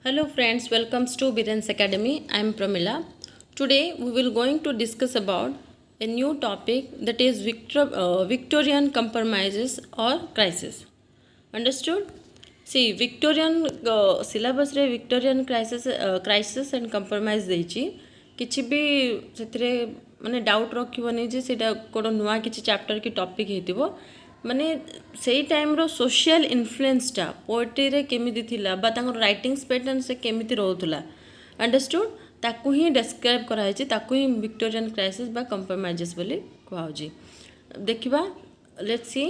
Hello friends, welcome to Biren's Academy. I am Pramila. Today we will going to discuss about a new topic that is Victorian compromises or crisis. Understood? See, Victorian syllabus रे Victorian crisis and compromise देइछि किछि भी सेतिरे माने doubt रखिबनी जे सेटा कोन नुवा किछि chapter की topic हेतिबो माने सेई टाइम रो सोशल इन्फ्लुएंसटा पोएट्री रे केमिति थिला बा तांगर राइटिंग्स पैटर्न से केमिति रहउतला अंडरस्टूड ताकू ही डिस्क्राइब करा है ताकू ही विक्टोरियन क्राइसिस बा कंप्रोमाइजेस बोली कहउजी देखिबा let's see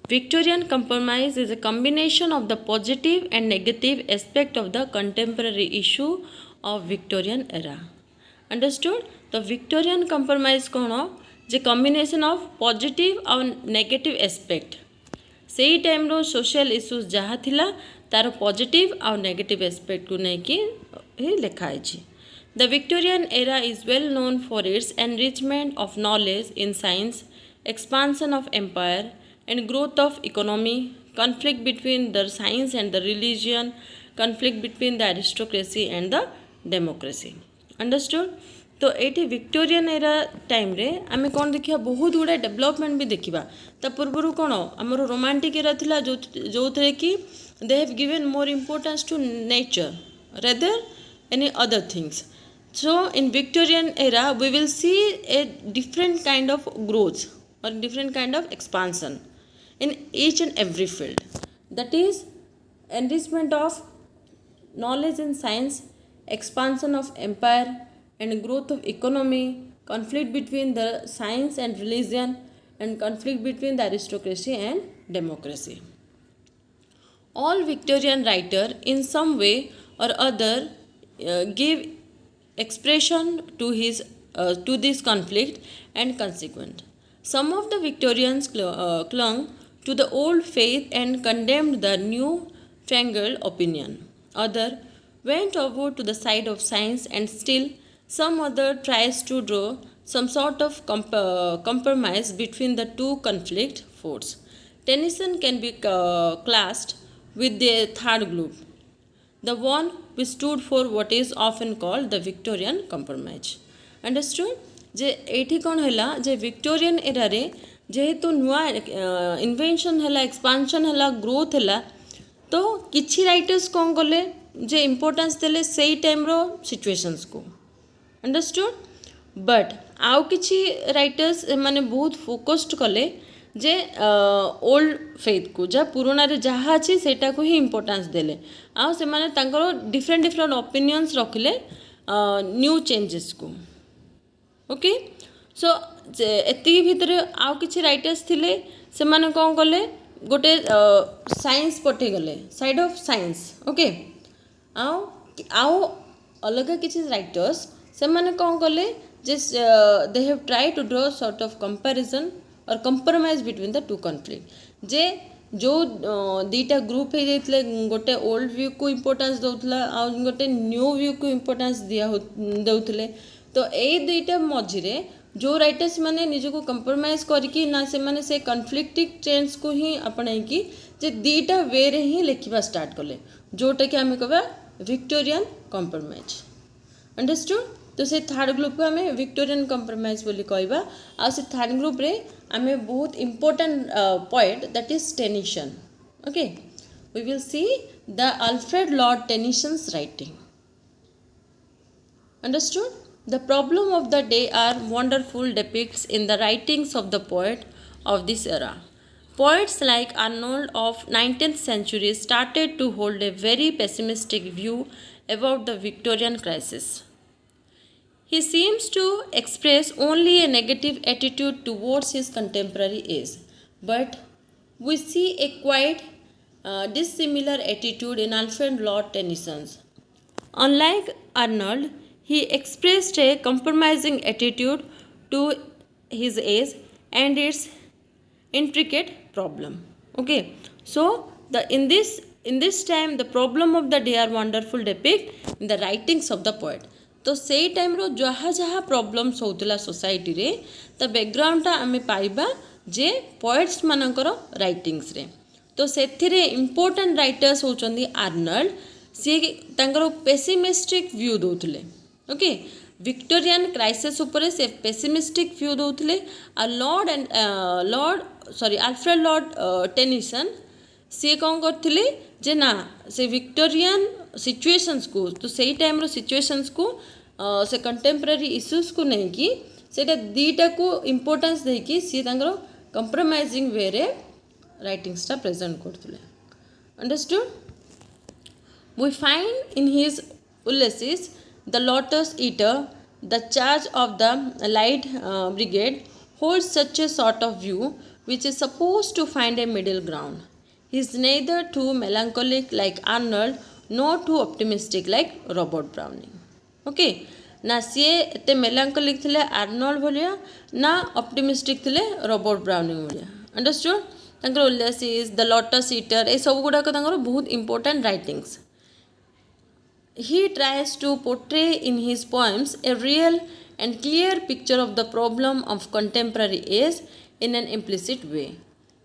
Victorian compromise is a combination of the positive and negative aspect of the contemporary issue of Victorian era. Understood? The Victorian compromise कौन जे combination of positive and negative aspect. सेही time रो social issues जहाँ थिला तार positive और negative aspect को नहीं कि ही लिखा है जी. The Victorian era is well known for its enrichment of knowledge in science, expansion of empire, and growth of economy, conflict between the science and the religion, conflict between the aristocracy and the democracy. Understood? तो ये Victorian era time रे आमे कौन देखिया बहुत गुड़ा development भी देखिबा ता पूर्वरु कौन आमर रोमांटिक एरा थिला जो थे कि they have given more importance to nature rather any other things. So in Victorian era we will see a different kind of growth or different kind of expansion in each and every field, that is enrichment of knowledge in science, expansion of empire and growth of economy, conflict between the science and religion, and conflict between the aristocracy and democracy. All Victorian writers in some way or other give expression to this conflict and consequent. Some of the Victorians clung to the old faith and condemned the new-fangled opinion. Others went over to the side of science, and still some other tries to draw some sort of compromise between the two conflict forces. Tennyson can be classed with the third group, the one which stood for what is often called the Victorian compromise. Understood? जे एठी कौन हैला जे Victorian era रे जेहेतु नुआ invention हैला expansion हैला growth हैला तो किछि राइटर्स कौन कले जे इम्पोर्टेंस देले सेई टाइम रो सिचुएशंस को. अंडरस्टूड? बट आउ किछि राइटर्स माने बहुत फोकस्ड कले जे ओल्ड फेथ को जा पुराना रे जहाँ अछि सेटा को ही इम्पोर्टेंस देले आ से माने तांकर डिफरेंट डिफरेंट ओपिनियंस रखले न्यू चेंजेस को. ओके सो एति भितर आउ किछि राइटर्स थिले से माने कोन कले गोटे साइंस पटे गले साइड ऑफ साइंस. ओके आउ अलग किछि राइटर्स से माने कोन कले जे they have try to draw sort of comparison और compromise between the two conflict जे जो दीटा ग्रुप हो जाइतले गोटे ओल्ड व्यू को इम्पोर्टेंस दउतला आ गोटे न्यू व्यू को इम्पोर्टेंस दिया दउतले. तो ए दुईटा मझिरे जो राइटर्स माने निजको कंप्रोमाइज करके ना से माने से कन्फ्लिक्टिंग ट्रेंड्स को ही अपनाइकी जे दीटा वे रे ही लिखिबा स्टार्ट कले जोटा कि हमें कहबा विक्टोरियन कंप्रोमाइज. अंडरस्टूड? तो से थर्ड ग्रुप को हमें विक्टोरियन कंप्रोमाइज बोली कहबा आ से थर्ड ग्रुप रे हमें बहुत important point that is Tennyson. Okay we will see the Alfred Lord Tennyson's writing. Understood? The problem of the day are wonderful depicts in the writings of the poet of this era. Poets like Arnold of 19th century started to hold a very pessimistic view about the Victorian crisis. He seems to express only a negative attitude towards his contemporary age, but we see a quite dissimilar attitude in Alfred Lord Tennyson's. Unlike Arnold, he expressed a compromising attitude to his age and its intricate problem. Okay, so in this time the problem of the day are wonderful depict in the writings of the poet. तो सेई time रो जहाँ जहाँ problems होतला society रे त background ता आमे पाइबा जे पोएट्स मानकर राइटिंग्स रे. तो सेथिरे इंपोर्टेंट राइटर्स होचंदी आर्नल्ड सी तांकर पेसिमिस्टिक व्यू दौले ओके विक्टोरियन क्राइसिस उपरे से पेसिमिस्टिक व्यू दौले आ लॉर्ड आल्फ्रेड लॉर्ड टेनिसन सी कौन करथिले जे ना से विक्टोरियन सिचुएशंस को तो सही टाइम रो सिचुएशंस को से कंटेम्पररी इश्यूज को नहीं कि सेटा दीटा को इम्पोर्टेंस देकी सी तांकर कंप्रोमाइजिंग वे रे राइटिंग्स टा प्रेजेंट करथिले understood we find in his Ulysses the lotus eater the charge of the light brigade holds such a sort of view which is supposed to find a middle ground. He is neither too melancholic like Arnold nor too optimistic like Robert Browning. Okay, ना सी एते melancholic थिले Arnold भलिया ना optimistic थिले Robert browning भलिया understood तांकर उलियसिस the lotus eater ए सब गुडाक तांकर बहुत important writings He tries to portray in his poems a real and clear picture of the problem of contemporary age in an implicit way.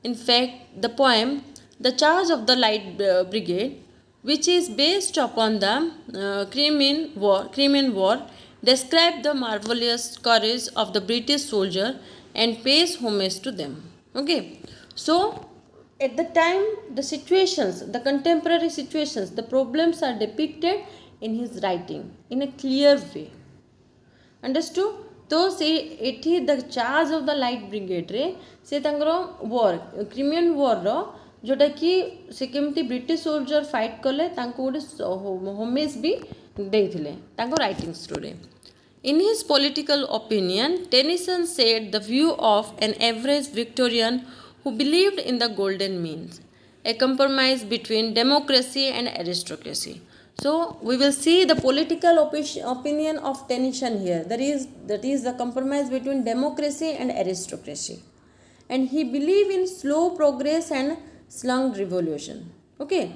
In fact, the poem The Charge of the Light Brigade, which is based upon the Crimean War, describes the marvelous courage of the British soldier and pays homage to them. Okay, so at the time, the situations, the contemporary situations, the problems are depicted in his writing in a clear way. Understood? तो से एठी the charge of the light brigade रे से तांकर war Crimean war रो जोटा कि से केमती ब्रिटिश सोल्जर फाइट कले तांको गोटे होमेज भी देथिले तांको writing story In his political opinion, Tennyson said the view of an average Victorian who believed in the golden means, a compromise between democracy and aristocracy. So we will see the political opinion of Tennyson here. That is the compromise between democracy and aristocracy. And he believed in slow progress and slung revolution. Okay.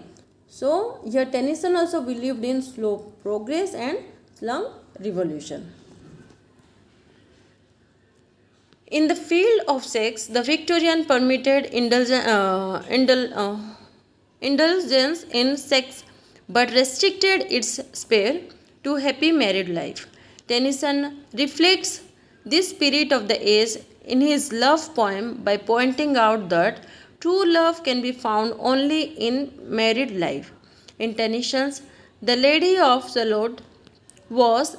So here Tennyson also believed in slow progress and slung revolution. In the field of sex, the Victorian permitted indulgence in sex but restricted its sphere to happy married life. Tennyson reflects this spirit of the age in his love poem by pointing out that true love can be found only in married life. In Tennyson's The Lady of Shalott was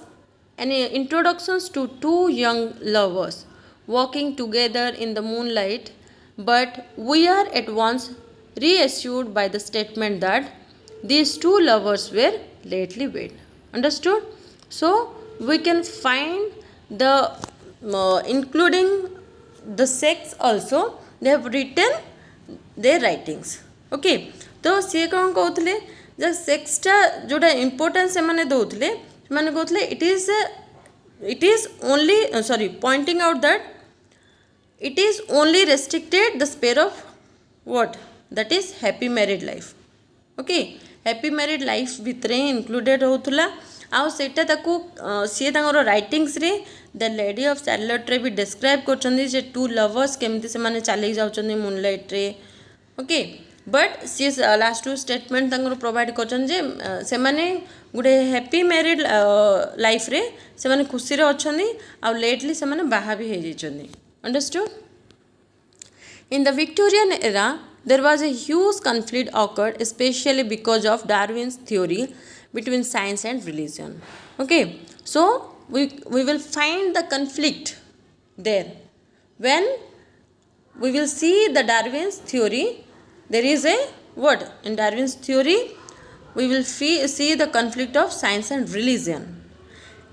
an introduction to two young lovers walking together in the moonlight, but we are at once reassured by the statement that these two lovers were lately wed. Understood? So we can find the including the sex also they have written their writings. Okay, तो सी कौन कहते जे सेक्सटा जोटा importance से माने दौले माने कहते it is only pointing out that it is only restricted the sphere of what, that is happy married life. Okay, happy married life भितरे included होतला आउ सेटा ताकू सी तांगर राइटिंग्स रे द लेडी ऑफ शार्लट रे भी डिस्क्राइब करछन्दी जे टू लवर्स केमती से माने चली जाउछन्दी मूनलाइट रे. ओके, बट सी लास्ट टू स्टेटमेंट तांगर प्रोवाइड करछन जे से माने गुडे हैप्पी मैरिड लाइफ रे से माने खुशी रे अछन्दी आ लेटली से माने बाहा भी हे जइछन्दी. Understood? In the Victorian era, there was a huge conflict occurred, especially because of Darwin's theory between science and religion. Okay, so we will find the conflict there. When we will see the Darwin's theory, there is a what? In Darwin's theory, we will see the conflict of science and religion.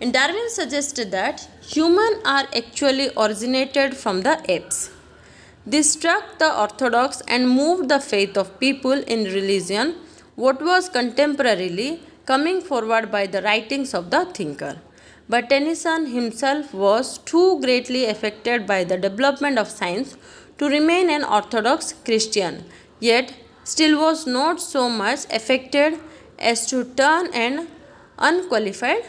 And Darwin suggested that humans are actually originated from the apes. This struck the orthodox and moved the faith of people in religion, what was contemporarily coming forward by the writings of the thinker. But Tennyson himself was too greatly affected by the development of science to remain an orthodox Christian, yet still was not so much affected as to turn an unqualified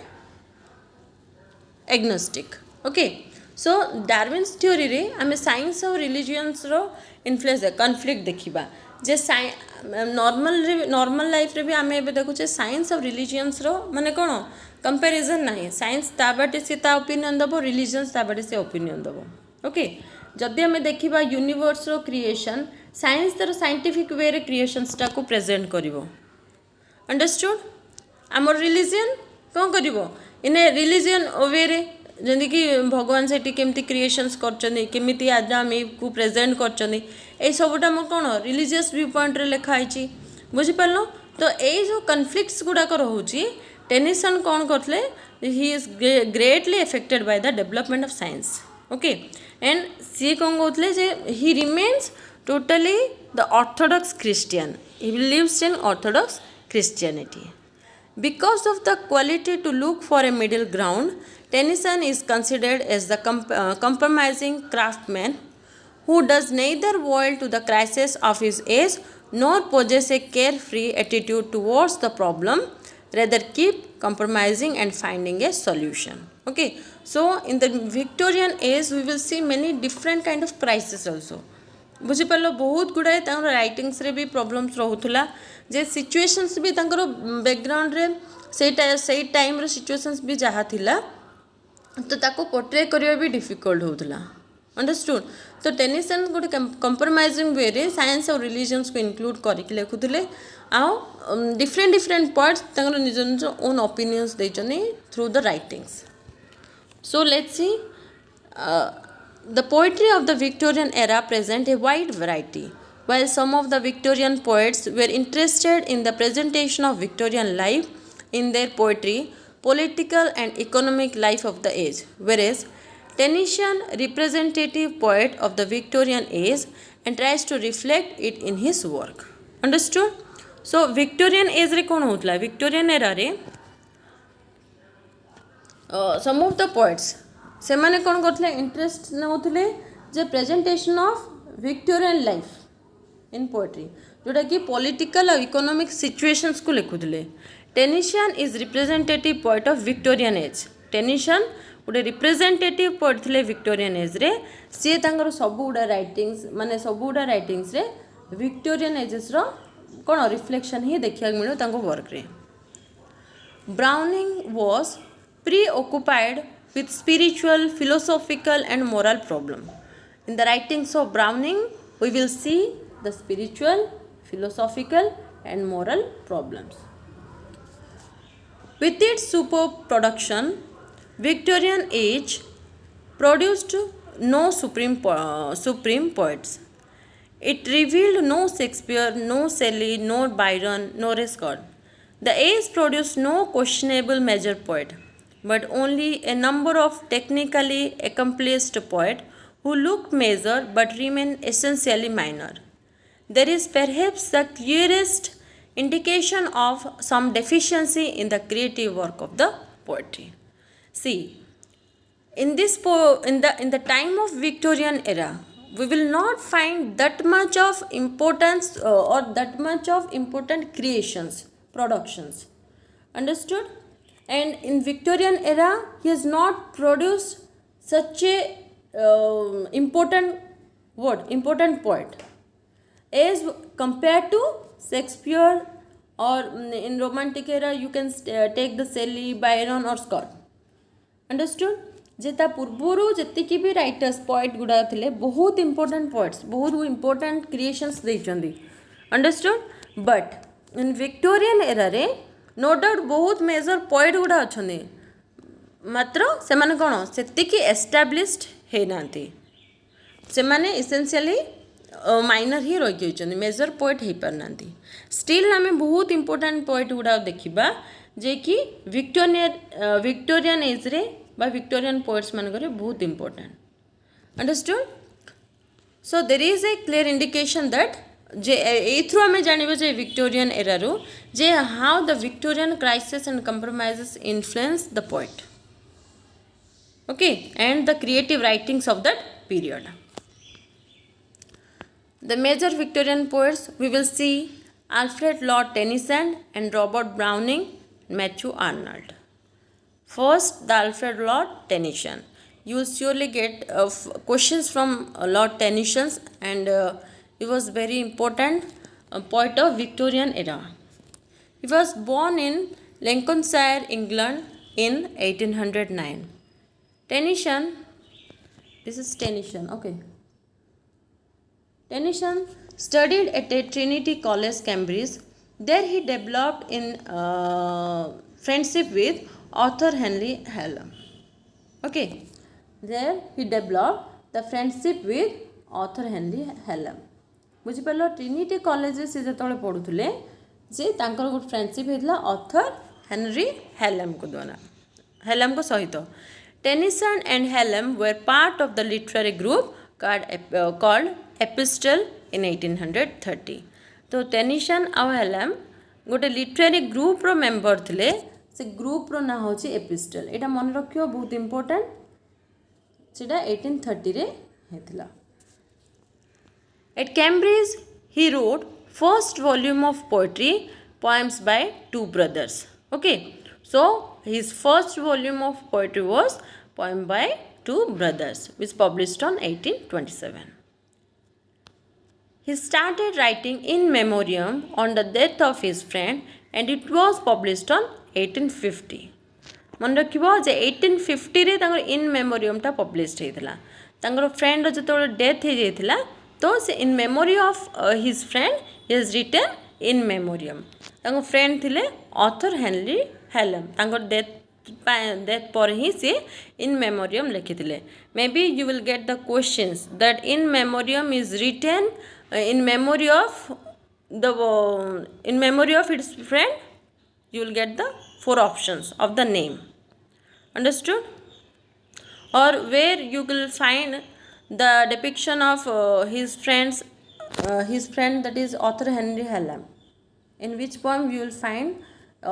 agnostic. Okay, so Darwin's theory रे आमे science और religions रो influence conflict देखिबा जे normal life रे भी आम ए देखुचे science और religions रो माने कौन कंपैरिजन नहीं साइंस ता बाटे से ता ओपिनियन दबो रिलीजियंस ता बाटे से ओपिनियन दबो ओके जदि आम देखा यूनिवर्स रो क्रिएशन साइंस तार साइंटिफिक वे रे क्रिएशंस टा को प्रेजेंट करिवो अंडरस्टूड आमर रिलीजियन कौन करिवो इने रिलीजियन वे रे जमी कि भगवान से केमती क्रिएशंस करमी आदम को प्रेजेंट कर सबूटा मोर कौन रिलीजियस व्यू पॉइंट रे लिखाई बुझिपार तो यही जो कन्फ्लिक्ट्स गुड़ाक रोचे टेनिसन कौन करते he is greatly affected by the development of science okay and सी कौन कहते जे he remains totally the orthodox Christian he believes in orthodox Christianity. Because of the quality to look for a middle ground, Tennyson is considered as the compromising craftsman who does neither bow to the crisis of his age nor possess a carefree attitude towards the problem, rather keep compromising and finding a solution. Okay, so in the Victorian age we will see many different kind of crises also. बुझिपार बहुत गुड़ाए writings रे भी problems रोला जे situations भी background रे से time रो situations भी जहाँ थिला तो ताको पोर्ट्रे करबा भी डिफिकल्ट होउतला अंडरस्टूड तो टेनिसन गोटे कंप्रोमाइजिंग वे रे साइंस और रिलीजियंस को इंक्लूड करके लिखुले आउ डिफरेंट पार्ट्स तांकर निज निज ओन ओपिनियंस देचनी through the writings so let's see The poetry of the Victorian era present a wide variety. While some of the Victorian poets were interested in the presentation of Victorian life in their poetry, political and economic life of the age, whereas Tennyson, representative poet of the Victorian age, and tries to reflect it in his work. Understood? So Victorian age रे कौन होतला Victorian era रे some of the poets से माने कौन करते interest नौले जे presentation of Victorian life in poetry जोटा कि पॉलिटिकल और इकोनॉमिक सिचुएशंस को लिखुले Tennyson is representative poet of Victorian age Tennyson गोटे representative poet the Victorian age रे सी तांकर सबुडा राइटिंग्स माने सबुडा राइटिंग्स रे विक्टोरियन एजेस रो कौन रिफ्लेक्शन ही देखा मिले तांको वर्क रे Browning was preoccupied with spiritual, philosophical and moral problem. In the writings of Browning, we will see the spiritual, philosophical and moral problems. With its superb production, Victorian age produced no supreme poets. It revealed no Shakespeare, no Shelley, no Byron, no Scott. The age produced no questionable major poet, but only a number of technically accomplished poets who look major but remain essentially minor. There is perhaps the clearest indication of some deficiency in the creative work of the poetry. See, in the time of Victorian era, we will not find that much of importance or that much of important creations, productions. Understood? And in Victorian era, he has not produced such a important poet as compared to Shakespeare, or in Romantic era you can take the Shelley, Byron or Scott. Understood? जेता पूर्वरु जतिकी भी writers poet गुड़ा थिले बहुत important poets बहुत important creations देइचंदी understood but in Victorian era रे no doubt बहुत major poet गुड़ा अच्छे मात्र से माने कौन से एस्टाब्लिश्ड है नांती से माने इसेंशियली माइनर ही रही गई मेजर पोएट हो पार ना स्टिल आम बहुत इंपोर्टेंट पोएट गुड़ा देखा जे कि विक्टोरियन एज रे बा विक्टोरियन पोएट्स मानक बहुत important understood so there is a clear indication that जे एथ्रु आम जानिबा जे विक्टोरियन एरा रो जे how the Victorian crisis and compromises influence the poet okay and the creative writings of that period the major Victorian poets we will see Alfred Lord Tennyson and Robert Browning, Matthew Arnold. First, the Alfred Lord Tennyson. You will surely get questions from Lord Tennyson, and it was very important a poet of Victorian era. He was born in Lincolnshire, England in 1809. Tennyson, this is Tennyson, okay. Tennyson studied at a Trinity College, Cambridge. There he developed in friendship with author Henry Hallam. Okay, there he developed the friendship with author Henry Hallam. बुझिपार Trinity college से जो पढ़ुले जे गोटे friendship होता author Henry हेलम को द्वारा Hallam को सहित Tennyson and Hallam were part of the literary group called epistle in 1830. तो टेनिसन आउ हेलम गोटे लिटरेरी ग्रुप रो मेंबर थिले. से ग्रुप रो ना होची एपिस्टल. एटा मन रखियो बहुत इंपोर्टेंट. सेटा 1830 रे हेतला. At Cambridge, he wrote first volume of poetry, poems by two brothers. Okay, so his first volume of poetry was poem by two brothers, which published on 1827. He started writing in memoriam on the death of his friend, and it was published on 1850. मन रखिबो जे 1850 रे तांगर In Memoriam टा published हेतला. तांगर friend रो जतो death हे जेतला तो से in memory of his friend he has written In Memoriam. तांगर फ्रेंड थिले ऑथर हेनरी हेलम. तांगर डेथ पर ही से इन मेमोरियम लिखिथिले. May be you will get the questions that In Memoriam is written in memory of its friend. You will get the 4 options of the name. Understood? Or where you will find the depiction of his friend that is author Henry Hallam. In which poem you will find,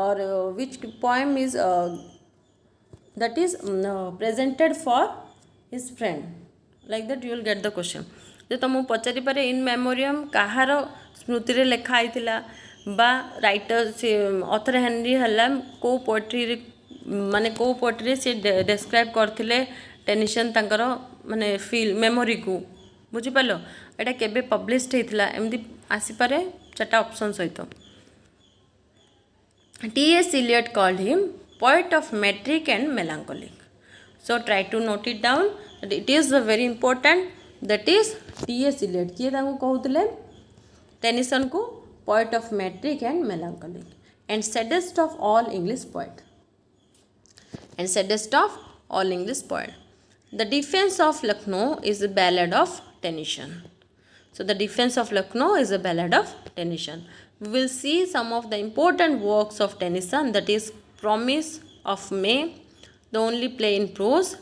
or which poem is that is presented for his friend. Like that you will get the question. जे तुम पचारि पारे इन memoriam कहार स्मृति रे लेखा आइथिला बा writer से author Henry हेलम को poetry माने को poetry से डिस्क्राइब करथिले टेनिसन तांकर माने फील मेमोरी को बुझी पालो. एटा केबे पब्लिश्ड हेथिला एमदी आसी पारे 4टा ऑप्शन सहित. T.S. Eliot called him poet of metric and melancholic. So try to note it down that it is a very important. That is T.S. Eliot. किए तांको कहउतले टेनिसन को poet of metric and melancholic, and saddest of all English poet. The Defense of Lucknow is a ballad of Tennyson. So the Defense of Lucknow is a ballad of Tennyson. We will see some of the important works of Tennyson, that is Promise of May, the only play in prose,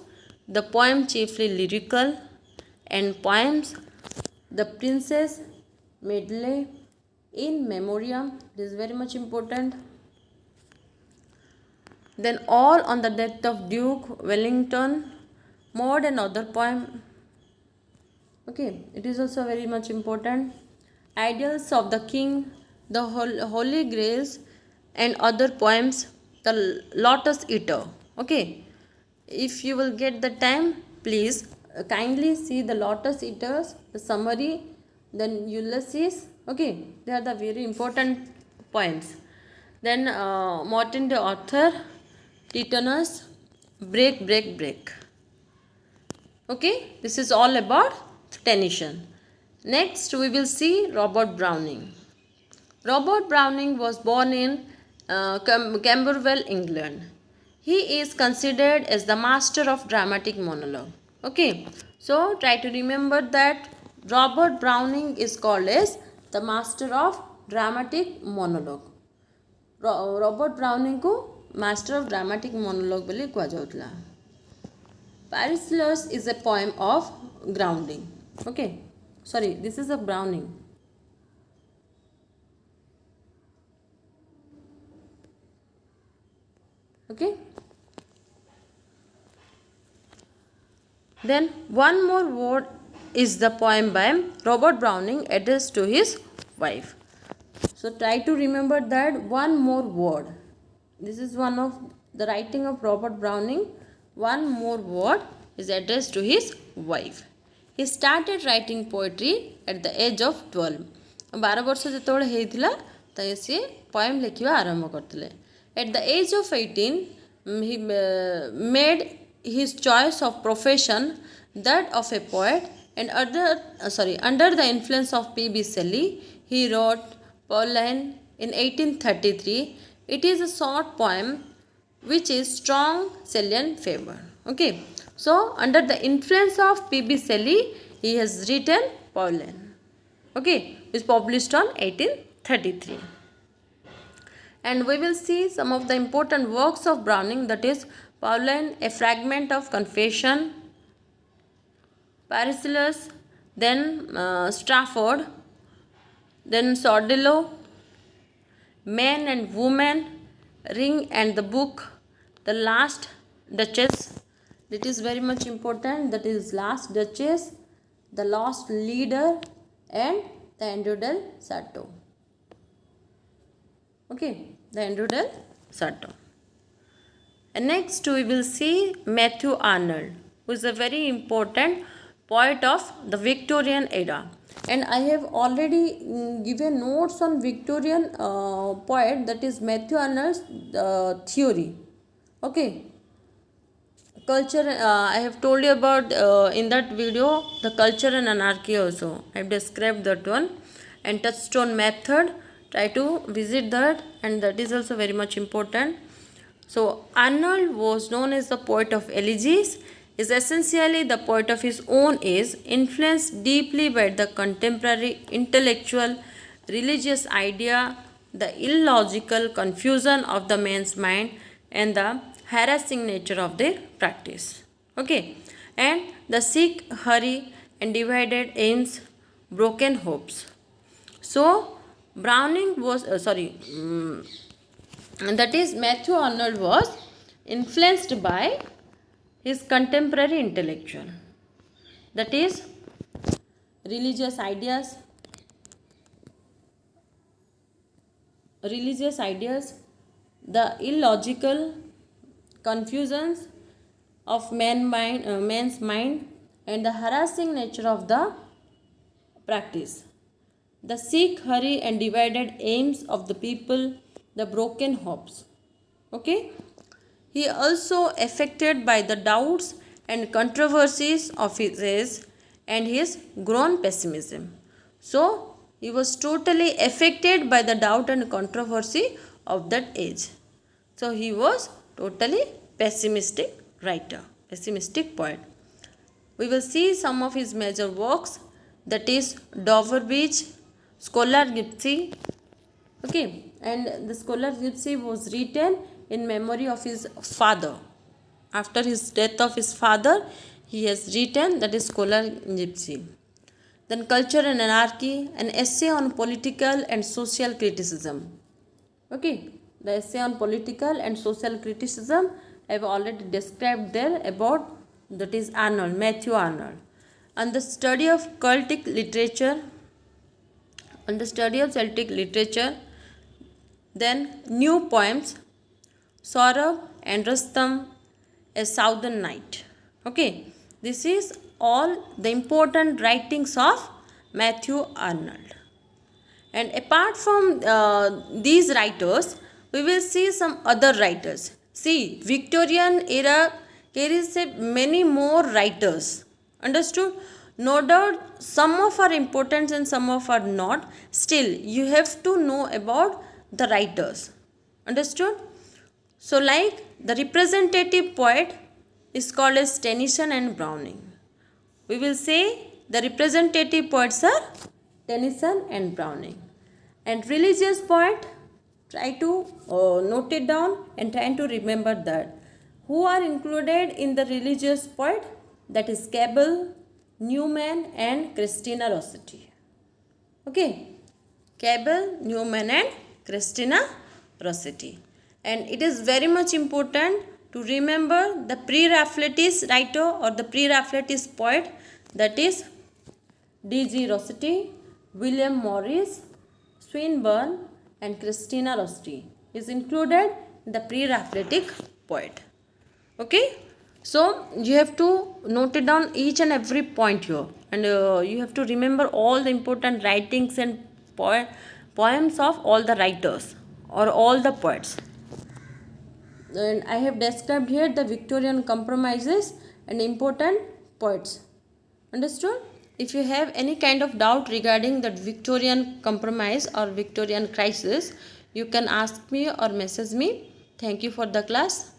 the poem chiefly lyrical, and poems The Princess Medley, In Memoriam, it is very much important. Then All on the Death of Duke Wellington, Maud and other poem. Okay, it is also very much important. Idylls of the King, the Holy Grails and other poems, the Lotus Eater. Okay, if you will get the time, please kindly see the Lotus Eaters, the summary, then Ulysses. Okay, they are the very important poems. Then Martin the author, Titanus, Break. Okay, this is all about Tennyson. Next we will see Robert Browning. Robert Browning was born in Camberwell, England. He is considered as the master of dramatic monologue. Okay, so try to remember that Robert Browning is called as the master of dramatic monologue. Robert Browning को master of dramatic monologue बोली कुआ जाउतला. Paracelsus is a poem of grounding. Okay, sorry, this is a Browning. Okay, then one more word is the poem by Robert Browning addressed to his wife. So try to remember that one more word. This is one of the writing of Robert Browning. One more word is addressed to his wife. He started writing poetry at the age of 12. ବାର ବର୍ଷ ଯେତେବେଳେ ହେଇଥିଲା ତ ସିଏ poem ଲେଖିବା ଆରମ୍ଭ କରିଥିଲେ। At the age of 18, he made his choice of profession that of a poet, and under the influence of P.B. Shelley, he wrote Pauline in 1833. It is a short poem which is strong Shelleyan favor. Okay, so under the influence of P.B. Shelley, he has written Pauline. Okay, is published on 1833. And we will see some of the important works of Browning, that is Pauline, a fragment of confession, Paracelsus, then Strafford, then Sordello, Man and Woman, Ring and the Book, The Last Duchess, that is very much important, that is Last Duchess, The Lost Leader, and The Andrew Del Sarto. Okay, the Andrew Del Sarto. And next we will see Matthew Arnold, who is a very important poet of the Victorian era. And I have already given notes on Victorian poet, that is Matthew Arnold's theory. Okay, culture, I have told you about in that video the culture and anarchy also. I have described that one. And touchstone method, try to visit that, and that is also very much important. So Arnold was known as the poet of elegies, is essentially the poet of his own age, influenced deeply by the contemporary intellectual religious idea, the illogical confusion of the man's mind, and the harassing nature of their practice. Okay, and the sick hurry and divided aims, broken hopes. So Browning was that is Matthew Arnold was influenced by his contemporary intellectual, that is religious ideas, the illogical confusions of man's mind, and the harassing nature of the practice, the sick hurry and divided aims of the people, the broken hopes. Okay, he also affected by the doubts and controversies of his age and his grown pessimism. So he was totally affected by the doubt and controversy of that age. So he was totally pessimistic writer, pessimistic poet. We will see some of his major works, that is Dover Beach, Scholar Gypsy. Okay, and the Scholar Gypsy was written in memory of his father. After his death of his father, he has written, that is Scholar Gypsy. Then Culture and Anarchy, an essay on political and social criticism. Okay, the essay on political and social criticism I have already described there about, that is Arnold, Matthew Arnold. And the study of Celtic literature, then new poems, Saurabh and Rustam, A Southern Night. Okay, this is all the important writings of Matthew Arnold. And apart from these writers, we will see some other writers. See, Victorian era carries many more writers. Understood? No doubt some of are important and some of are not. Still, you have to know about the writers. Understood? So like the representative poet is called as Tennyson and Browning. We will say the representative poets are Tennyson and Browning. And religious poet, try to note it down and try to remember that. Who are included in the religious poet? That is Cabell, Newman and Christina Rossetti. Okay, Cabell, Newman and Christina Rossetti. And it is very much important to remember the pre-Raphaelitist writer or the pre-Raphaelitist poet, that is D.G. Rossetti, William Morris, Swinburne and Christina Rossetti is included in the pre-Raphaelitic poet. Okay, so you have to note it down each and every point here, and you have to remember all the important writings and poems of all the writers or all the poets. And I have described here the Victorian compromises and important poets. Understood? If you have any kind of doubt regarding the Victorian compromise or Victorian crisis, you can ask me or message me. Thank you for the class.